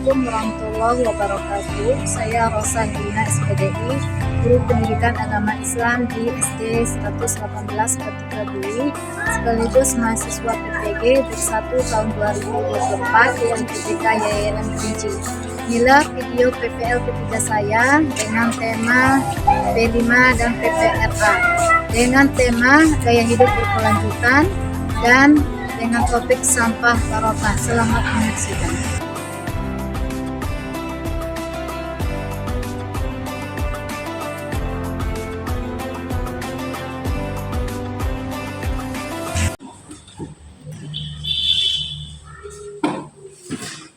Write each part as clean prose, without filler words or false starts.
Assalamualaikum warahmatullahi wabarakatuh. Saya Rosa Helina SPDI, Guru Pendidikan Agama Islam di SD 118 Ketika Bui, sekaligus mahasiswa PPG Bersatu tahun 2024 yang PPK Yayasan Kerinci. Inilah video PPL ketiga saya dengan tema P5 dan PPRA dengan tema gaya hidup berkelanjutan dan dengan topik sampah barokah. Selamat menyaksikan.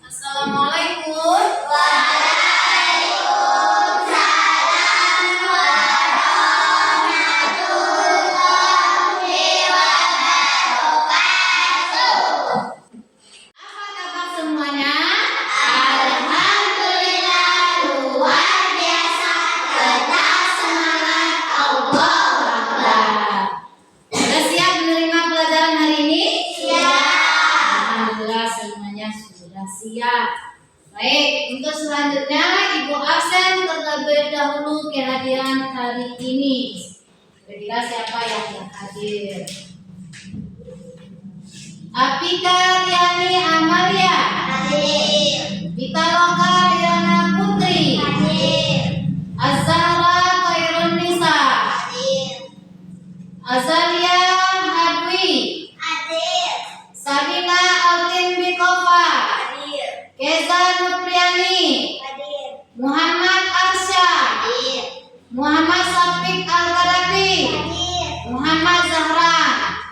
Assalamualaikum. Semuanya, alhamdulillah luar biasa, tetap semangat, Allah Akbar. Sudah siap menerima pelajaran hari ini? Siap. Alhamdulillah semuanya sudah siap. Baik, untuk selanjutnya Ibu absen terlebih dahulu kehadiran hari ini. Kira-kira siapa yang hadir? Apika Riani Amalia hadir. Vitaloka Riana Putri hadir. Azhara Khairun Nisa hadir. Azalia Hadwi hadir. Sabina Altin Bikofa hadir. Keza Nupriani hadir. Muhammad Arsya hadir. Muhammad Safiq Al-Qarafi hadir. Muhammad Zahra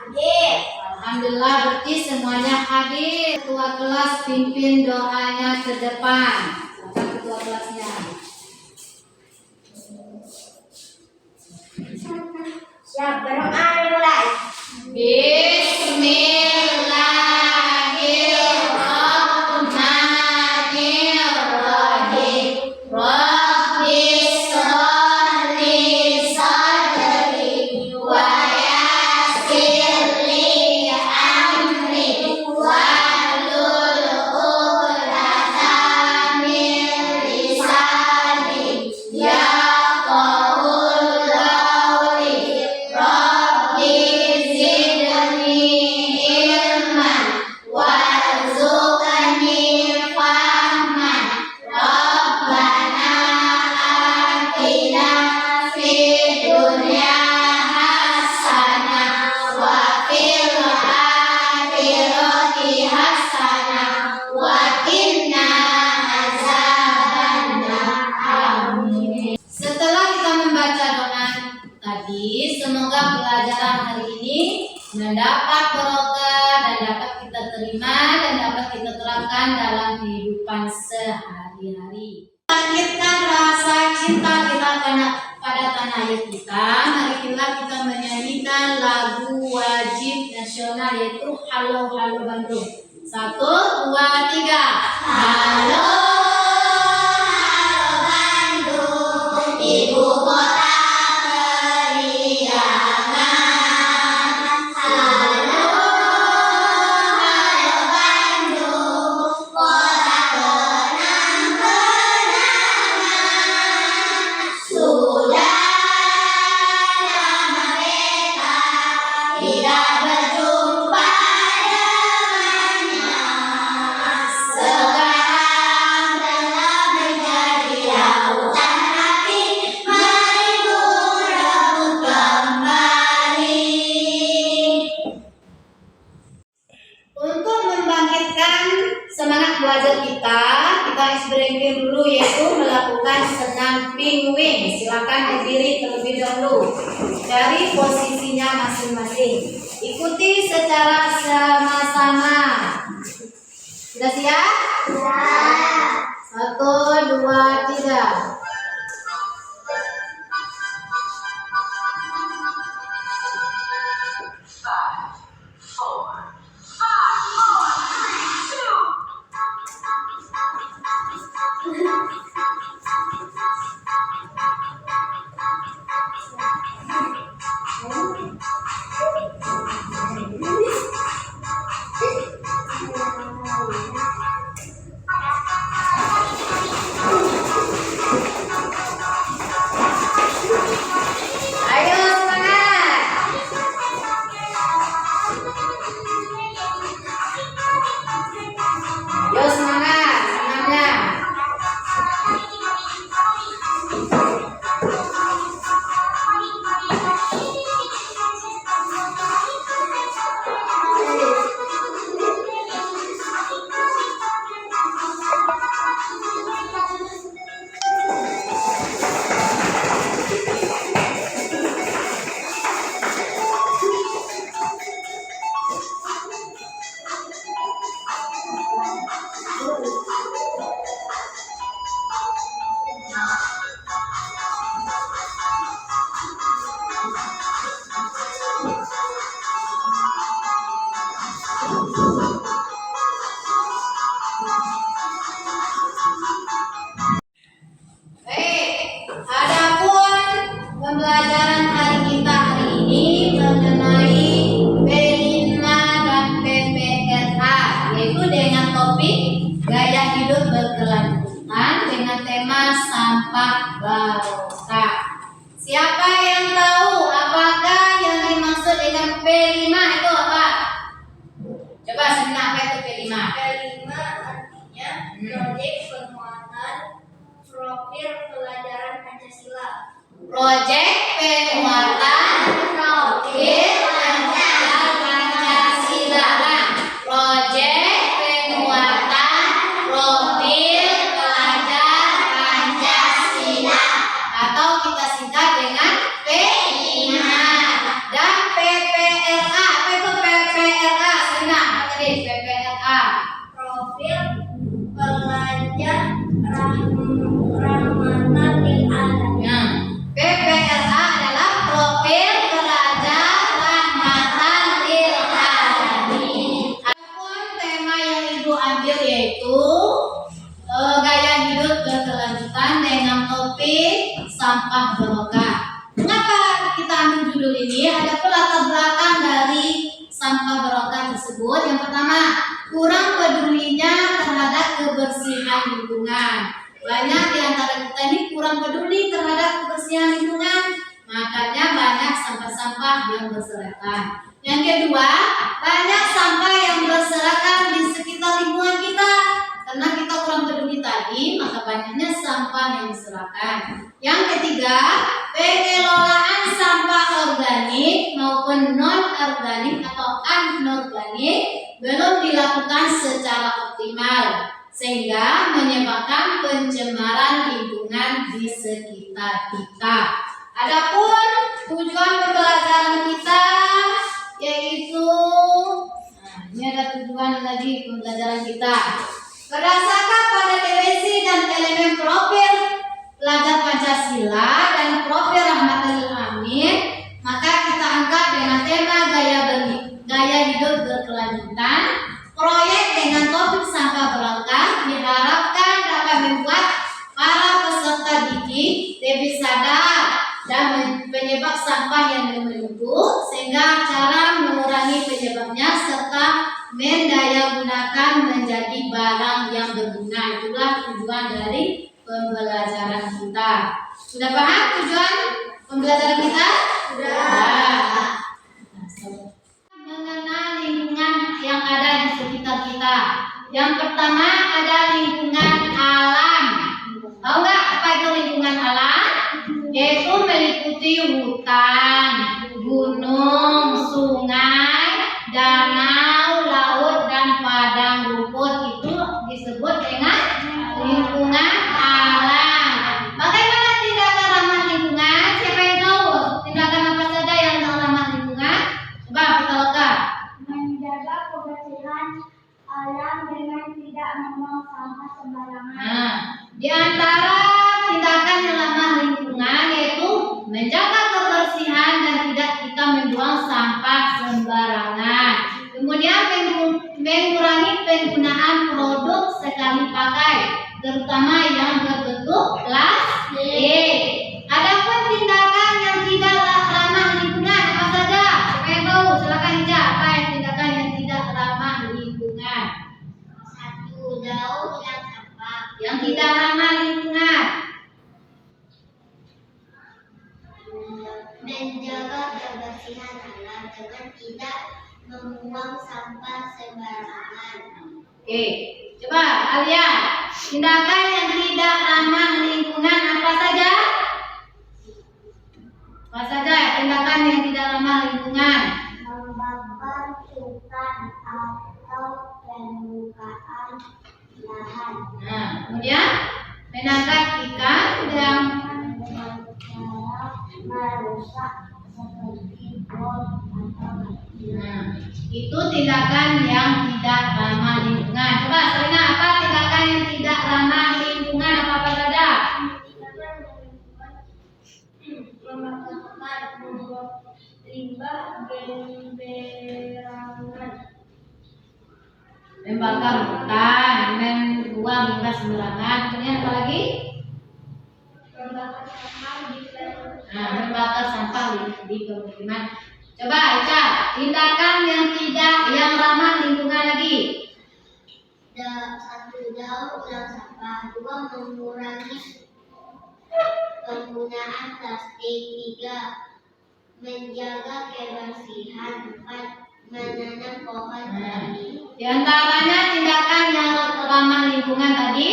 hadir. Alhamdulillah berarti semuanya hadir. Ketua kelas pimpin doanya ke depan. Silakan ketua kelasnya. Siap, berdoa dimulai. Bismillahirrahmanirrahim. Rabbis shrah li sadri wa yassir li amri wahlul 'uqdatam min lisani yafqahul qawli. Rabbi zidni ilman warzuqni fahman. Rabbana atina fid dunya hasanah wa fil akhirati hasanah wa qina azabannar. Amin. Setelah kita membaca doa tadi, semoga pelajaran hari ini mendapat barokah dan dapat kita terima dan dapat kita terapkan dalam kehidupan sehari-hari. Bangkitkan rasa cinta kita pada tanah air kita. Marilah kita menyanyikan lagu wajib nasional yaitu Halo Halo Bandung. 1, 2, 3. Halo Halo Bandung, ibu kota periangan. Halo Halo Bandung, kota kenang-kenangan. Sudah lama kita tidak berjumpa dengannya. Sekarang telah menjadi lautan hati, mari ku rebut kembali. Untuk membangkitkan semangat belajar kita ekspresi dulu yaitu melakukan senam pinguin. Silakan berdiri terlebih dahulu dari posisinya masing-masing. Ikuti secara sama-sama. Sudah siap? Siap. 1, 2, 3. pembelajaran hari kita hari ini mengenai P5 dan PPRA, yaitu dengan topik gaya hidup berkelanjutan dengan tema sampah barokah. Siapa yang tahu apakah yang dimaksud dengan P5 itu apa? Coba Selina, apa itu P5? P5 artinya proyek penguatan profil pelajaran Pancasila. Proyek penguatan profil pelajaran Pancasila. Proyek penguatan profil pelajar Pancasila, atau kita singkat dengan P5. Dan PPRA, apa itu PPRA? Selina, apa tadi PPRA? Profil pelajar rahmatan lil alamin. Ya. PPRA adalah profil pelajar rahmatan lil alamin. Adapun tema yang Ibu ambil yaitu gaya hidup berkelanjutan dengan topik sampah barokah. Mengapa kita ambil judul ini? Ada latar belakang dari sampah barokah tersebut. Yang pertama, kurang pedulinya terhadap kebersihan lingkungan. Banyak di antara kita ini kurang peduli terhadap kebersihan lingkungan, makanya banyak sampah-sampah yang berserakan. Yang kedua, banyak sampah yang berserakan di sekitar lingkungan kita. Karena kita kurang peduli tadi, maka banyaknya sampah yang berserakan. Yang ketiga, pengelolaan sampah organik maupun non-organik atau anorganik belum dilakukan secara optimal, sehingga menyebabkan pencemaran lingkungan di sekitar kita. Adapun tujuan pembelajaran kita yaitu, ini ada tujuan lagi pembelajaran kita. Berdasarkan pada definisi dan elemen profil pelajar Pancasila dan profil rahmatan lil alamin, maka kita angkat dengan tema gaya hidup berkelanjutan. Proyek dengan topik sampah barokah diharapkan dapat membuat para peserta didik lebih sadar dan penyebab sampah yang menumpuk, sehingga cara mengurangi penyebabnya serta mendayagunakan menjadi barang yang berguna. Itulah tujuan dari pembelajaran kita. Sudah paham tujuan pembelajaran kita? Sudah. Mengenal lingkungan yang ada di sekitar kita. Yang pertama ada lingkungan alam. Tahu nggak apa itu lingkungan alam? Yaitu meliputi hutan, gunung, sungai, danau, laut, dan padang rumput. Itu disebut dengan lingkungan alam. Bagaimana tindakan ramah lingkungan? Siapa yang tahu tindakan apa saja yang ramah lingkungan? Coba kita lihat. Menjaga kebersihan alam dengan tidak membuang sampah sembarangan. Nah, di antara tindakan yang ramah lingkungan yaitu menjaga kebersihan dan tidak kita membuang sampah sembarangan. Kemudian mengurangi penggunaan produk sekali pakai, terutama yang berbentuk plastik. Adapun tindakan yang tidak ramah lingkungan apa saja? Siapa yang tahu? Silakan Ija. Apa yang tindakan yang tidak ramah lingkungan? 1. Jauh dengan sampah. Yang tidak ramah lingkungan. Menjaga kebersihan alam dengan tidak membuang sampah sembarangan. Oke, coba Alia, tindakan yang tidak ramah lingkungan apa saja? Apa saja tindakan yang tidak ramah lingkungan? Membakar hutan atau pembukaan lahan. Nah, kemudian menangkap ikan dan Merusak seperti bom atau itu tindakan yang tidak ramah lingkungan. Coba Selina, apa tindakan yang tidak ramah lingkungan apa saja? Membakar, membuang limbah, gemberangan. Membakar hutan, membuang limbah sembarangan. Kemudian apa lagi? Membakar sampah di Nah, membakar sampah di pemukiman. Coba Ica, tindakan yang ramah lingkungan lagi. Satu, daur ulang sampah. Dua, mengurangi penggunaan plastik. Tiga, menjaga kebersihan. Empat, menanam pohon benih. Di antaranya tindakan yang ramah lingkungan tadi,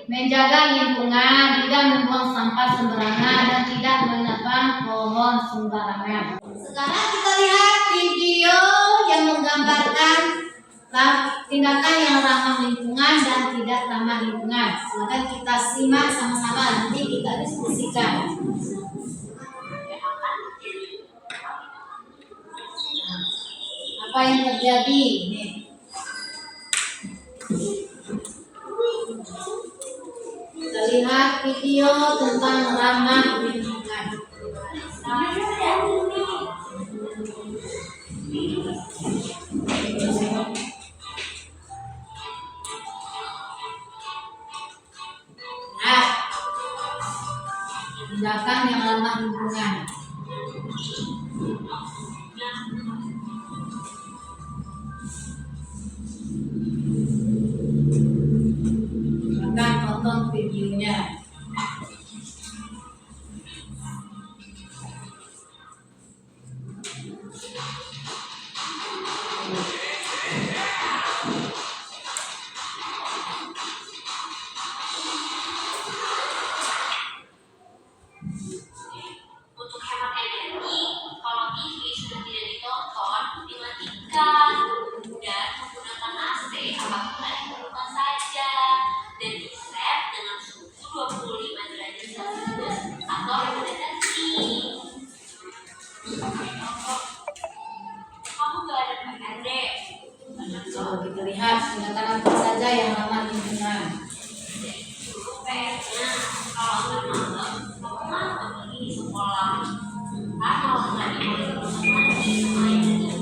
menjaga lingkungan, tidak membuang sampah sembarangan dan tidak menebang pohon sembarangan. Sekarang kita lihat video yang menggambarkan tindakan yang ramah lingkungan dan tidak ramah lingkungan. Silakan kita simak sama-sama, nanti kita diskusikan. Apa yang terjadi? Nih. Kita lihat video tentang ramah lingkungan. Nah, tindakan yang ramah lingkungan. Silakan tonton videonya. Untuk hemat energi, kalau TV sudah tidak ditonton, dimatikan dan menggunakan AC apabila diperlukan saja dan di-set dengan suhu 25 derajat Celcius atau hemat energi. Kamu gak ada PR deh. Coba kita lihat tindakan apa saja yang ramah lingkungan. Dulu PR-nya kalau nggak malam, kamu makan lagi di sekolah. Kalau nggak diboleh mandi sama ayahnya.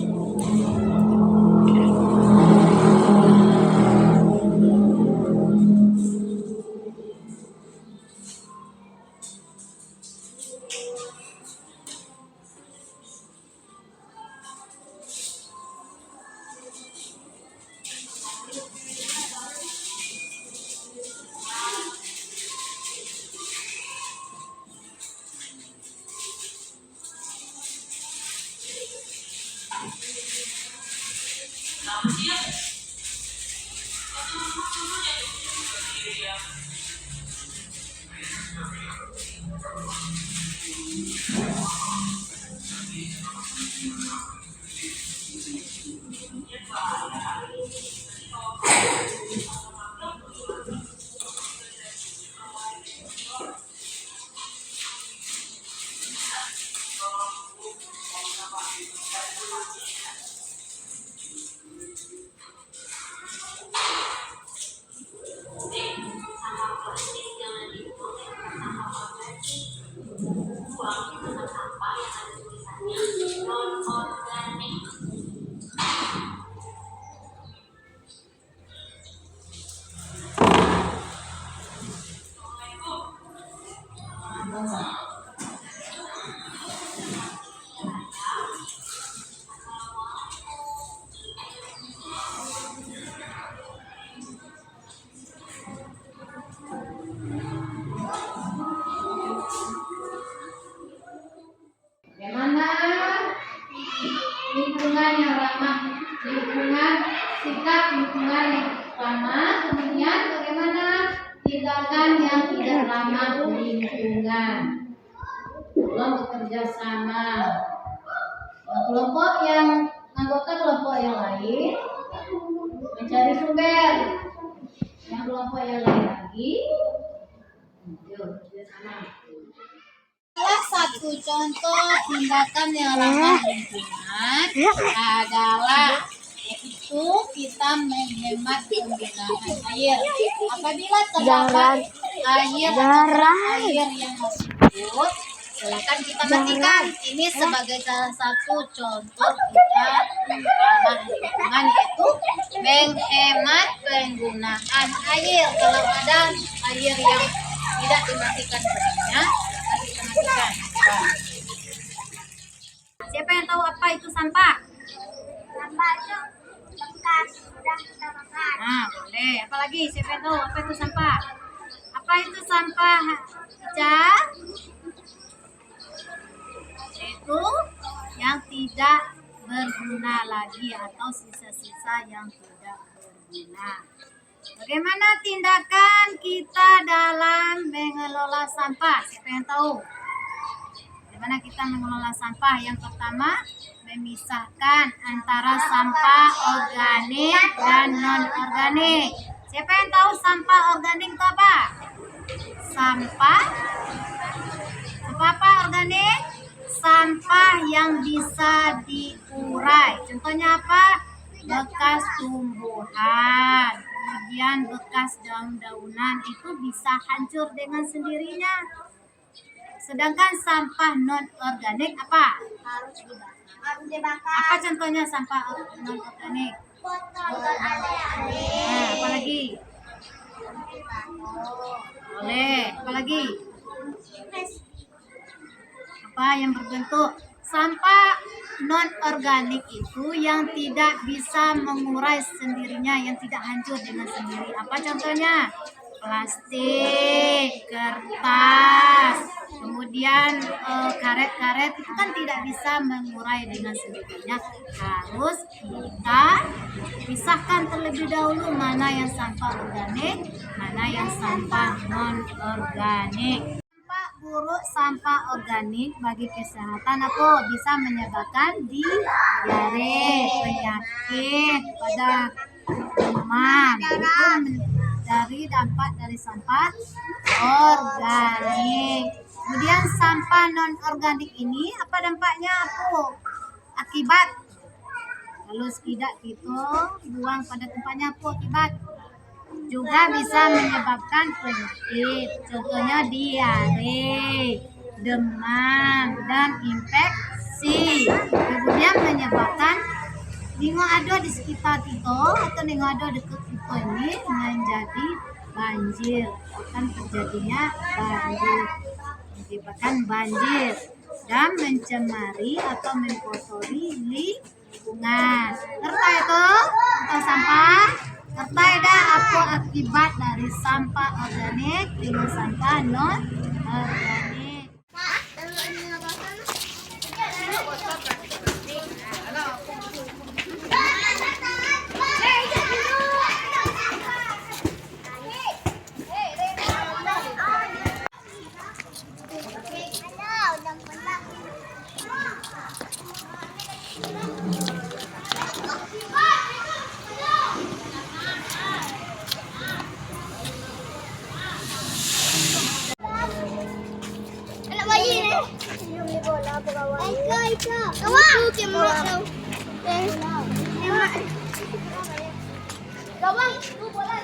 Sampah plastik jangan dibuang ke sampah organik. Buang ke tempat sampah yang ada tulisannya non organik. Bagaimana lingkungan yang ramah lingkungan, sikap lingkungan yang ramah, kemudian bagaimana tindakan yang tidak ramah lingkungan dalam bekerja sama. Kelompok yang anggota kelompok yang lain mencari sumber, yang kelompok yang lain lagi yuk kerja sama. Salah satu contoh tindakan yang ramah lingkungan adalah yaitu kita menghemat penggunaan air. Apabila terdapat air yang masuk, silakan kita matikan. Ini sebagai salah satu contoh kita ramah lingkungan, yaitu menghemat penggunaan air. Kalau ada air yang tidak dimatikan padanya, kita matikan. sampah? Sampah itu bekas sudah kita makan. Nah, boleh. Apalagi? Siapa yang tahu apa itu sampah? Apa itu sampah, Ica? Itu yang tidak berguna lagi atau sisa-sisa yang tidak berguna. Bagaimana tindakan kita dalam mengelola sampah? Siapa yang tahu? Bagaimana kita mengelola sampah? Yang pertama, memisahkan antara sampah organik dan non-organik. Siapa yang tahu sampah organik itu apa? Sampah apa organik? Sampah yang bisa diurai. Contohnya apa? Bekas tumbuhan, kemudian bekas daun-daunan itu bisa hancur dengan sendirinya. Sedangkan sampah non-organik apa? Harus dibakar. Apa contohnya sampah non-organik? Botol adik-adik. Nah, apa lagi? Boleh. Apa lagi? Apa yang berbentuk sampah non-organik itu yang tidak bisa mengurai sendirinya, yang tidak hancur dengan sendiri. Apa contohnya? Plastik, kertas, kemudian karet-karet itu kan tidak bisa mengurai dengan sendirinya. Harus kita pisahkan terlebih dahulu mana yang sampah organik, mana yang sampah non-organik. Dampak buruk sampah organik bagi kesehatan apa? Bisa menyebabkan diare, penyakit pada demam. Itu dari dampak dari sampah organik. Kemudian sampah non organik ini apa dampaknya? Apa akibat? Kalau tidak kita buang pada tempatnya, apa akibat? Juga bisa menyebabkan penyakit, contohnya diare, demam, dan infeksi. Kemudian menyebabkan ningo ada di sekitar kita atau ningo ada dekat kita ini menjadi banjir, akan terjadinya banjir, menyebabkan banjir dan mencemari atau mengkotori lingkungan. Ngerti itu tentang sampah? Ngerti dah apa akibat dari sampah organik dengan sampah non organik? Anak bayi ni. Ika. Kawan. Kawan. Kawan. Tu bola.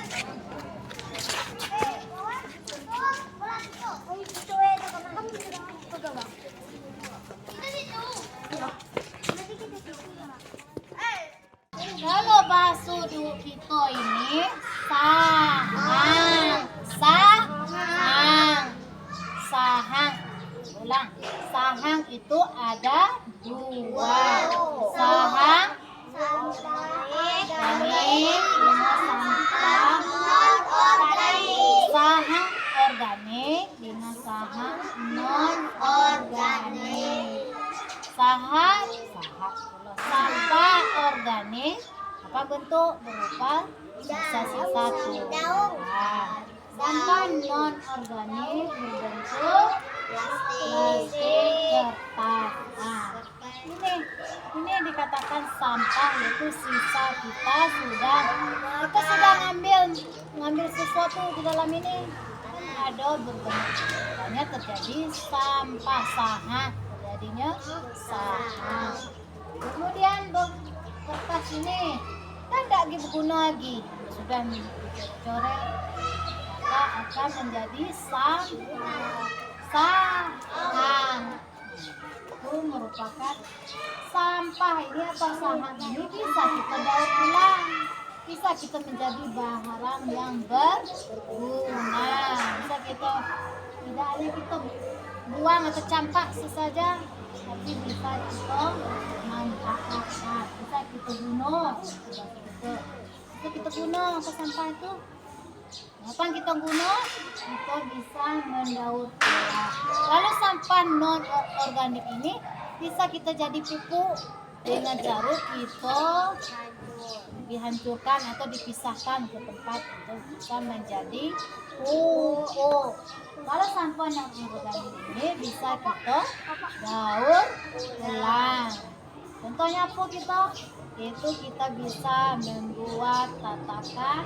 Kalau basuh kita ini sahang. Ulang. Sahang itu ada dua. Sahang organik dengan sampah sahang organik dengan sahang non organik. Sampah organik apa bentuk? Berupa sisa-sisa tumbuhan. Sampah non organik berbentuk plastik, kertas. Nah, ini dikatakan sampah, yaitu sisa kita sudah ngambil sesuatu di dalam ini, kan ada berbentuk terjadi sampah sahang, terjadinya sahang. Kemudian kertas ini kan tidak berguna lagi, sudah dicoret, maka akan menjadi sahang. Itu merupakan sampah. Ini apa? Sahang ini bisa kita daur ulang, bisa kita menjadi barang yang berguna, bisa kita tidak hanya kita buang atau campak sesaja, tapi bisa kita manfaatkan, bisa kita guna, bisa kita guna apa sampah itu. Apa kita guna? Kita bisa mendaur ulang. Lalu sampah non organik ini bisa kita jadi pupuk. Dengan jarum kita dihancurkan atau dipisahkan ke tempat untuk bisa menjadi pupuk. Kalau sampah yang organik ini bisa kita daur ulang. Contohnya apa kita? Itu kita bisa membuat tatakan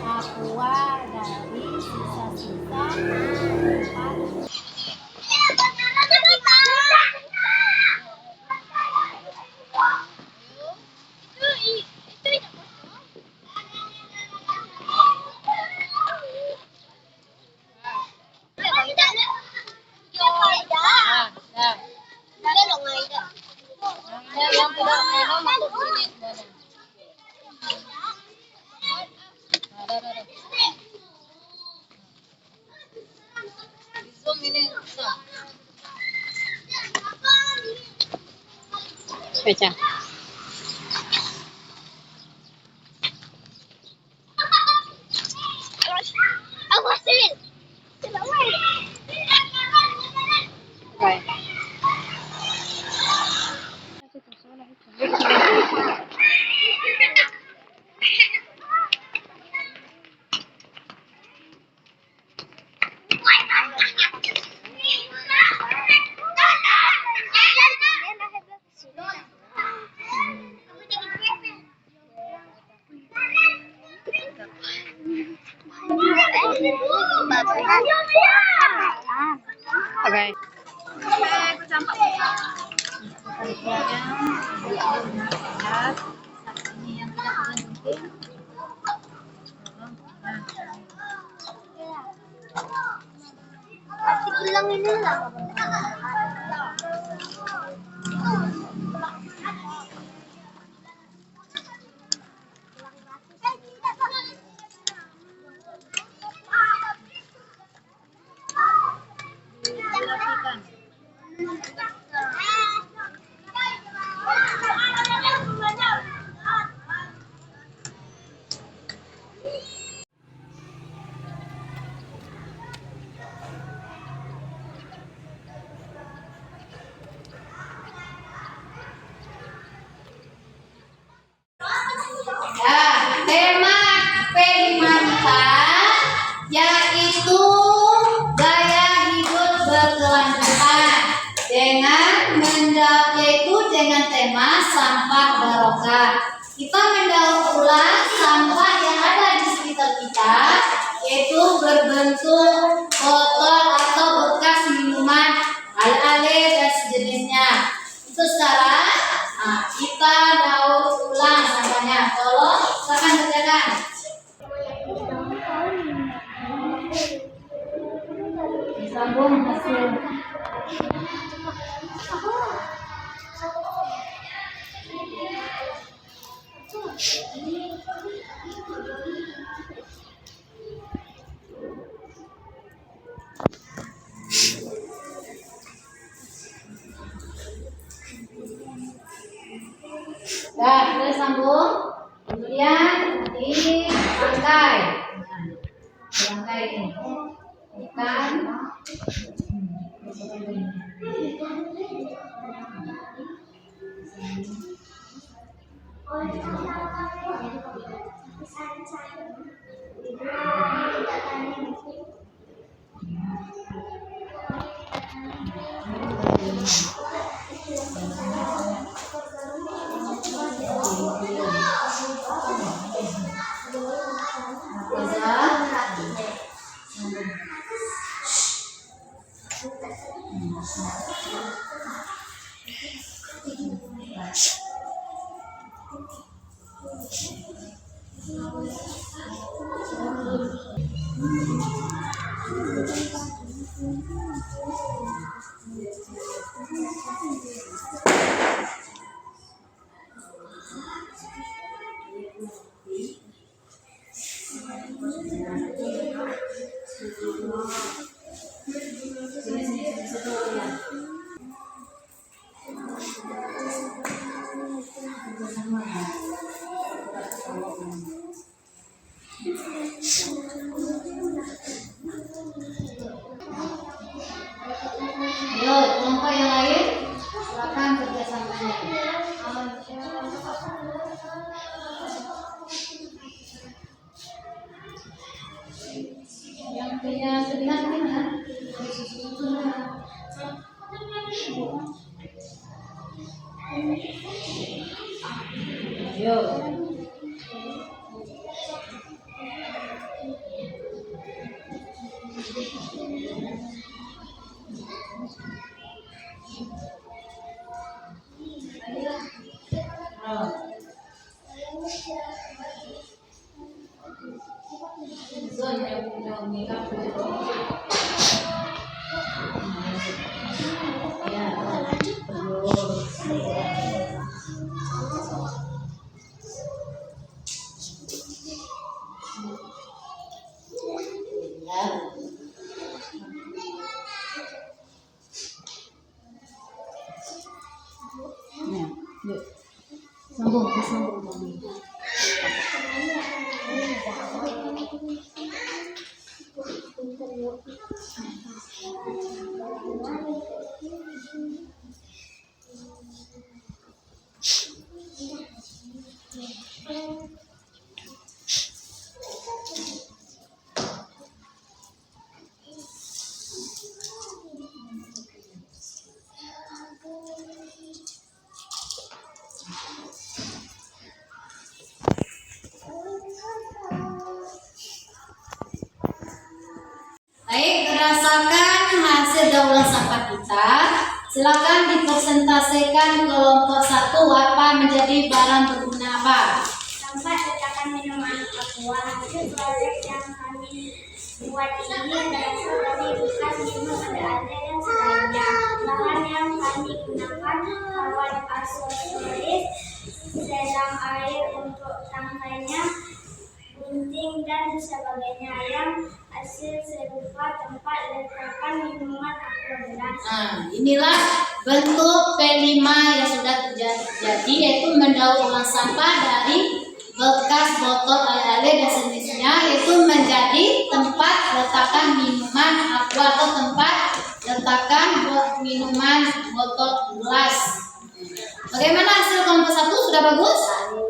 aqua dari sisa-sisa tempat. Baca. Okay. Okay. Ulang ini lah. Nah, tema P5 yaitu gaya hidup berkelanjutan dengan tema sampah barokah. Kita mendaur ulang sampah yang ada di sekitar kita, yaitu berbentuk botol atau bekas minuman, ale-ale dan sejenisnya. Itu sekarang kita daur ulang sampahnya. Tolong silakan kerjakan. Sambung hasil. Nah, kita sambung. Kemudian di rangkai. Rangkai ini. Ikan. Yuk. Sambung. Baik, berdasarkan hasil daur ulang sampah kita, silakan dipresentasikan kelompok 1 apa menjadi barang berguna apa? Sampah letakkan minuman aqua. Hasil proyek yang kami buat ini berasal dari bekas minum ada-ada dan selainnya. Bahan yang kami gunakan kawan aksesoris, selang air untuk tangkainya, gunting dan sebagainya. Yang hasil serupa tempat letakkan minuman aqua gelas. Nah, inilah bentuk P5 yang sudah terjadi, yaitu mendaur ulang sampah dari bekas botol ale-ale dan sejenisnya, yaitu menjadi tempat letakkan minuman aqua atau tempat letakkan minuman botol gelas. Bagaimana hasil kelompok 1? Sudah bagus?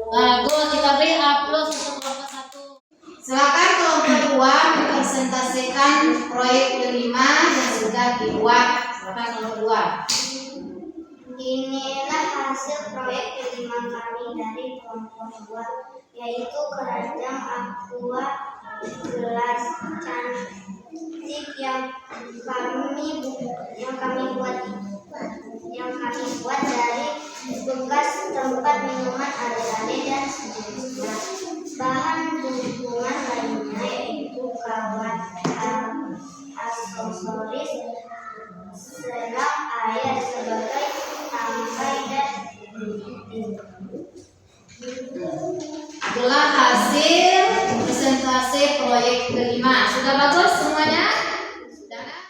Bagus, kita beri aplaus untuk kelompok 1. Silakan kelompok 2 mempresentasikan proyek kelima yang sudah dibuat. Silakan kelompok 2. Inilah hasil proyek kelima kami dari kelompok 2, yaitu keranjang aqua gelas cantik yang kami buat dari bekas tempat minuman ale-ale dan sejenisnya. Bahan dukungan lainnya yaitu kawan aksesoris, selang air sebagai tangkai dan gunting. Itulah hasil presentasi proyek kelima. Sudah bagus semuanya? Sudah kan?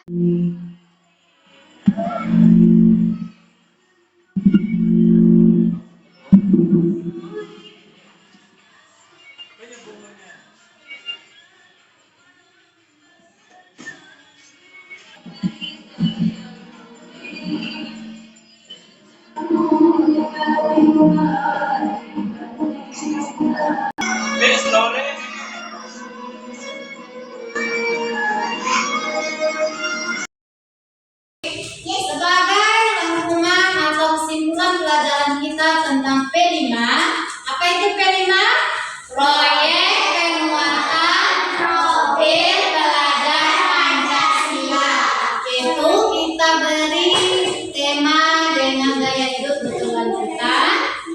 Sebagai rangkuman atau kesimpulan pelajaran kita tentang P5, apa itu P5? Proyek penguatan profil pelajar Pancasila. Itu kita beri tema dengan gaya hidup berkelanjutan,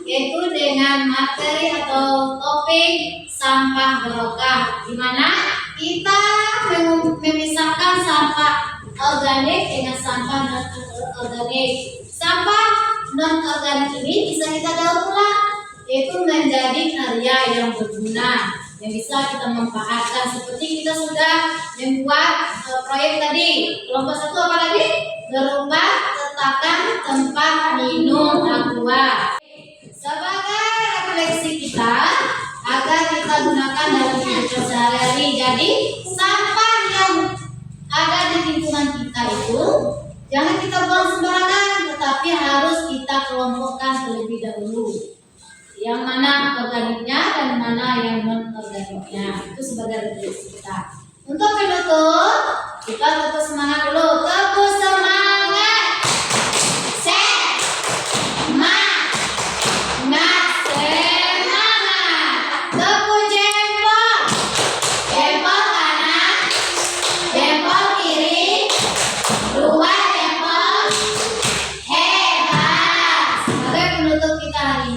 yaitu dengan materi atau topik sampah barokah, di mana kita memisahkan sampah organik dengan sampah non organik. Sampah non organik ini bisa kita daur ulang, yaitu menjadi karya yang berguna yang bisa kita manfaatkan, seperti kita sudah membuat proyek tadi. Kelompok 1 apa lagi? Berupa letakkan tempat minum aqua. Sebagai refleksi kita agar kita gunakan dalam hidup sehari-hari. Jadi sampah yang ada di lingkungan kita itu jangan kita buang sembarangan, tetapi harus kita kelompokkan terlebih dahulu. Yang mana organiknya dan mana yang non organiknya. Itu sebagai refleksi kita. Untuk penutup, kita tetap semangat dulu. Tetap semangat. Set.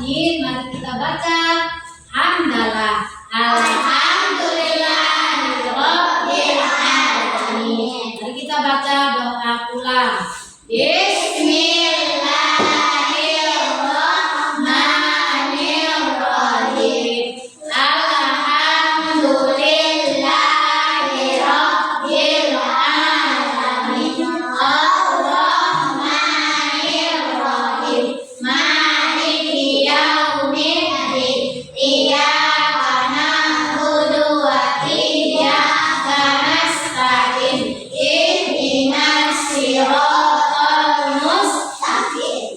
alamin. Mari kita baca hamdalah. Alhamdulillahirabbil alamin. Mari kita baca doa ulang. Bismillahirrahmanirrahim. Alhamdulillahirabbil alamin. Arrahmanirrahim. Maliki yaumiddin. Iyyaka na'budu wa iyyaka nasta'in. Ihdinas siratal mustaqim.